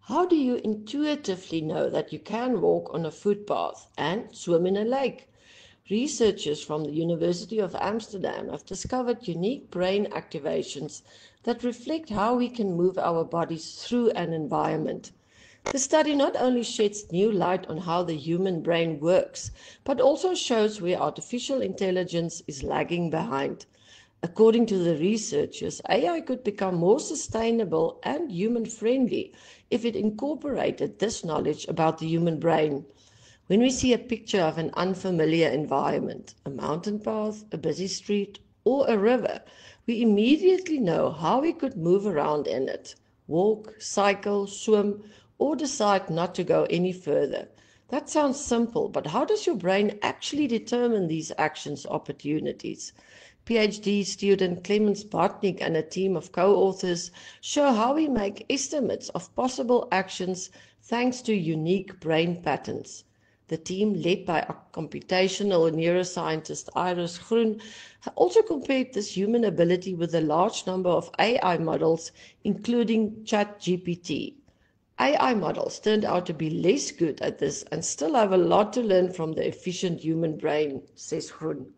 How do you intuitively know that you can walk on a footpath and swim in a lake? Researchers from the University of Amsterdam have discovered unique brain activations that reflect how we can move our bodies through an environment. The study not only sheds new light on how the human brain works, but also shows where artificial intelligence is lagging behind. According to the researchers, AI could become more sustainable and human friendly if it incorporated this knowledge about the human brain. When we see a picture of an unfamiliar environment, a mountain path, a busy street, or a river, we immediately know how we could move around in it, walk, cycle, swim, or decide not to go any further. That sounds simple, but how does your brain actually determine these actions opportunities? PhD student Clemens Bartnik and a team of co-authors show how we make estimates of possible actions thanks to unique brain patterns. The team, led by computational neuroscientist Iris Groen, also compared this human ability with a large number of AI models, including ChatGPT. AI models turned out to be less good at this and still have a lot to learn from the efficient human brain, says Groen.